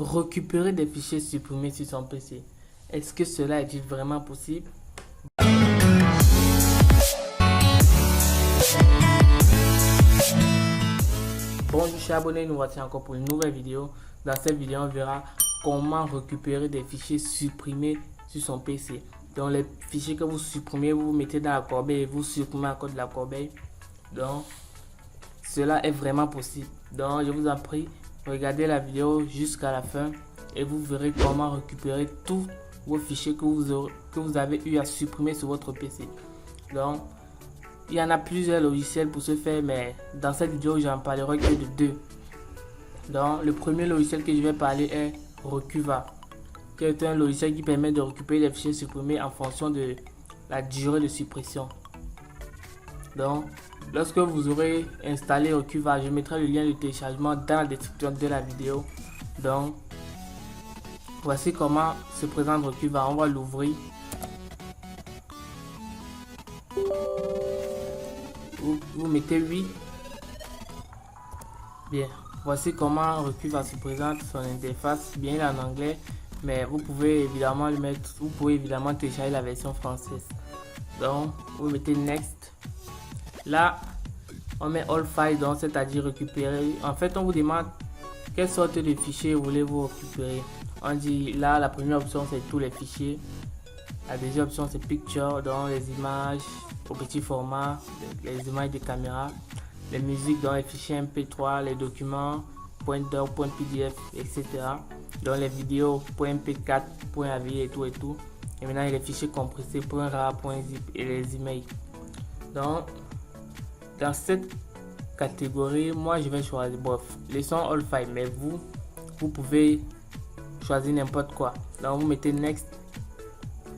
récupérer des fichiers supprimés sur son PC. Est-ce que cela est vraiment possible? Bonjour chers abonnés, nous voici encore pour une nouvelle vidéo. Dans cette vidéo, on verra comment récupérer des fichiers supprimés sur son PC. Donc les fichiers que vous supprimez, vous mettez dans la corbeille et vous supprimez à cause de la corbeille. Donc cela est vraiment possible. Donc je vous en prie, regardez la vidéo jusqu'à la fin et vous verrez comment récupérer tous vos fichiers que vous avez eu à supprimer sur votre PC. Donc il y en a plusieurs logiciels pour ce faire, mais dans cette vidéo j'en parlerai que de deux. Donc le premier logiciel que je vais parler est Recuva, qui est un logiciel qui permet de récupérer les fichiers supprimés en fonction de la durée de suppression. Donc lorsque vous aurez installé Recuva, je mettrai le lien de téléchargement dans la description de la vidéo. Donc voici comment se présente Recuva. On va l'ouvrir. Vous mettez oui. Bien, voici comment Recuva se présente. Son interface bien en anglais, mais vous pouvez évidemment le mettre, vous pouvez évidemment télécharger la version française. Donc vous mettez next. Là on met all files, donc c'est-à-dire récupérer. En fait on vous demande quelle sorte de fichiers voulez-vous récupérer. On dit là la première option c'est tous les fichiers, la deuxième option c'est picture, donc les images au petit format, les images de caméra, les musiques dans les fichiers MP3, les documents .doc, .pdf, etc. dans les vidéos .mp4, .avi et tout. Et maintenant il y a les fichiers compressés .rar, .zip et les emails. Donc dans cette catégorie, moi je vais choisir bof, laissons all file, mais vous pouvez choisir n'importe quoi. Donc vous mettez next.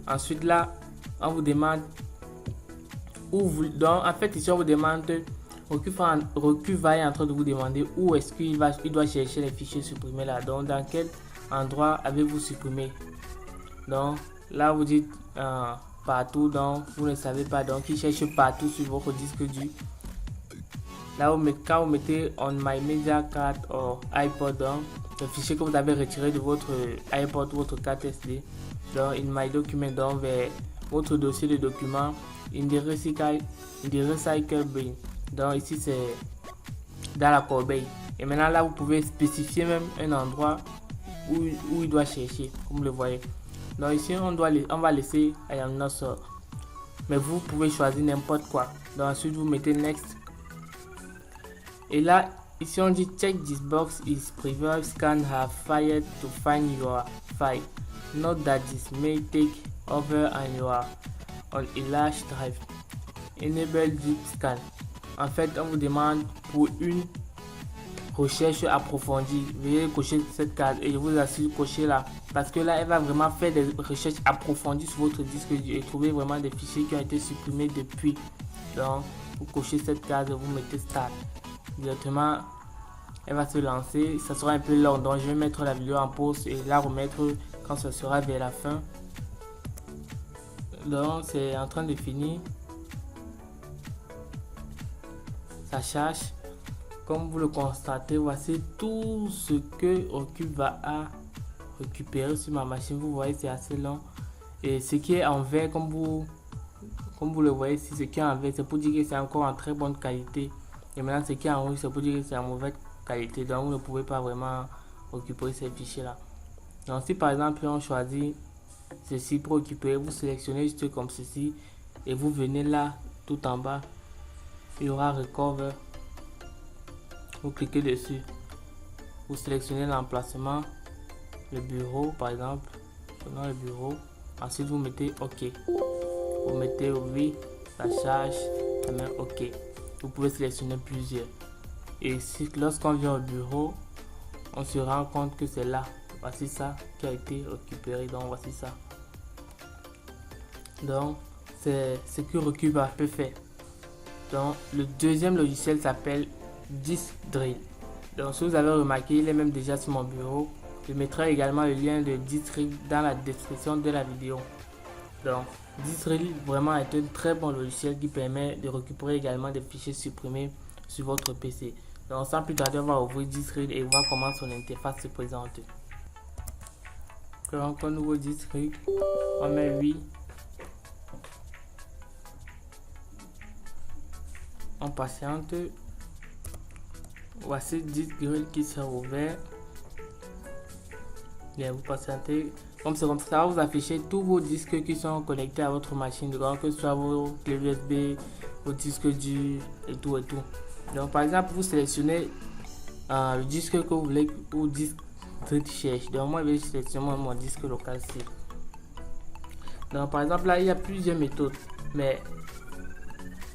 Ensuite là on vous demande où vous, donc en fait ici on vous demande, Recuva est en train de vous demander où est-ce qu'il doit chercher les fichiers supprimés là. Donc dans quel endroit avez-vous supprimé. Donc là vous dites partout, donc vous ne savez pas, donc il cherche partout sur votre disque dur. Là quand vous mettez on my media card ou iPod, donc le fichier que vous avez retiré de votre iPod, votre carte SD, donc in my document, donc vers votre dossier de documents, in the recycle bin. Donc ici c'est dans la corbeille. Et maintenant là vous pouvez spécifier même un endroit où il doit chercher, comme vous le voyez. Donc ici on va laisser I am not sure, mais vous pouvez choisir n'importe quoi. Donc ensuite vous mettez next. Et là ici on dit check this box is previous scan have failed to find your file. Note that this may take over on a large drive. Enable deep scan. En fait on vous demande pour une recherche approfondie, veuillez cocher cette case et je vous assure cocher là, parce que là elle va vraiment faire des recherches approfondies sur votre disque dur et trouver vraiment des fichiers qui ont été supprimés depuis. Donc vous cochez cette case et vous mettez start. Directement elle va se lancer. Ça sera un peu long, donc je vais mettre la vidéo en pause et la remettre quand ce sera vers la fin. Donc c'est en train de finir, ça charge. Comme vous le constatez, voici tout ce que Recuva a récupéré sur ma machine. Vous voyez c'est assez long, et ce qui est en vert comme vous le voyez ici, ce qui est en vert c'est pour dire que c'est encore en très bonne qualité, et maintenant ce qui est en rouge c'est pour dire que c'est en mauvaise qualité, donc vous ne pouvez pas vraiment récupérer ces fichiers là. Donc si par exemple on choisit ceci pour récupérer, vous sélectionnez juste comme ceci et vous venez là tout en bas, il y aura recover, vous cliquez dessus, vous sélectionnez l'emplacement, le bureau par exemple, dans le bureau, ensuite vous mettez ok, vous mettez oui, ça charge, ça met ok. Vous pouvez sélectionner plusieurs, et si lorsqu'on vient au bureau on se rend compte que c'est là, voici ça qui a été récupéré. Donc voici ça, donc c'est ce que Recuva peut faire. Donc le deuxième logiciel s'appelle Disk Drill. Donc si vous avez remarqué, il est même déjà sur mon bureau. Je mettrai également le lien de Disk Drill dans la description de la vidéo. Donc Disk Drill vraiment est un très bon logiciel qui permet de récupérer également des fichiers supprimés sur votre PC. Donc sans plus tarder, on va ouvrir Disk Drill et voir comment son interface se présente. Donc un nouveau district, on met 8. On patiente. Voici 10 grilles qui sont ouvertes. Bien, vous patientez. Comme c'est comme ça, vous affichez tous vos disques qui sont connectés à votre machine, donc que ce soit vos clés USB, vos disques durs et tout et tout. Donc par exemple, vous sélectionnez le disque que vous voulez ou disque de cherche. Donc moi je vais sélectionner mon disque local C. Donc par exemple là il y a plusieurs méthodes, mais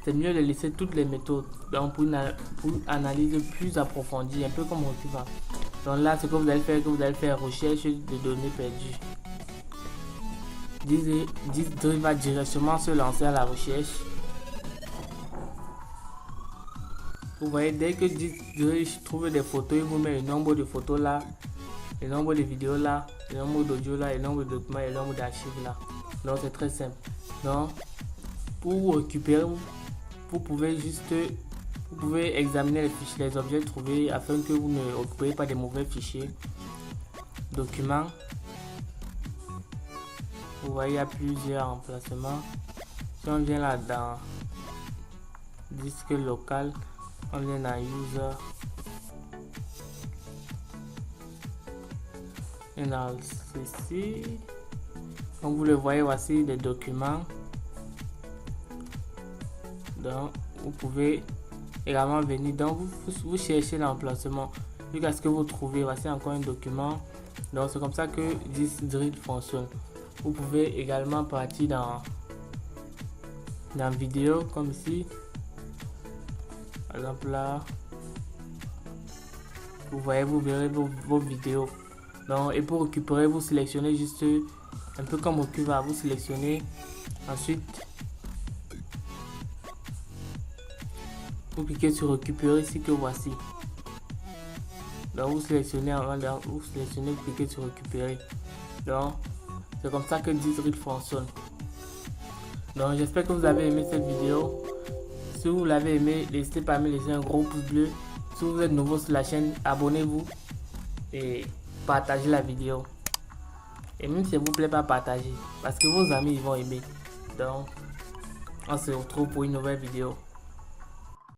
c'est mieux de laisser toutes les méthodes. Donc pour une analyse plus approfondie, un peu comme Recuva. Donc là ce que vous allez faire, recherche de données perdues. 10 va directement se lancer à la recherche. Vous voyez, dès que 10 trouve des photos, il vous met le nombre de photos là, le nombre de vidéos là, le nombre d'audio là, le nombre de documents et le nombre d'archives là. Donc c'est très simple. Donc pour récupérer, vous pouvez examiner les fichiers, les objets trouvés afin que vous ne récupérez pas des mauvais fichiers. Documents. Vous voyez, il y a plusieurs emplacements. Si on vient là dans disque local, on vient dans user et dans ceci. Comme vous le voyez, voici les documents. Donc vous pouvez également venir, donc vous cherchez l'emplacement jusqu'à ce que vous trouvez. Voici encore un document. Donc c'est comme ça que Drill fonctionne. Vous pouvez également partir dans vidéo comme ici. Par exemple là, vous voyez, vous verrez vos vidéos. Donc, et pour récupérer, vous sélectionnez juste un peu comme Recuva, vous sélectionnez. Ensuite, vous cliquez sur récupérer ici que voici. Donc vous sélectionnez, vous cliquez sur récupérer. Donc c'est comme ça que Drill fonctionne. Donc j'espère que vous avez aimé cette vidéo. Si vous l'avez aimé, n'hésitez pas à me laisser un gros pouce bleu. Si vous êtes nouveau sur la chaîne, abonnez-vous et partagez la vidéo. Et même si ça vous plaît pas, partagez parce que vos amis ils vont aimer. Donc on se retrouve pour une nouvelle vidéo.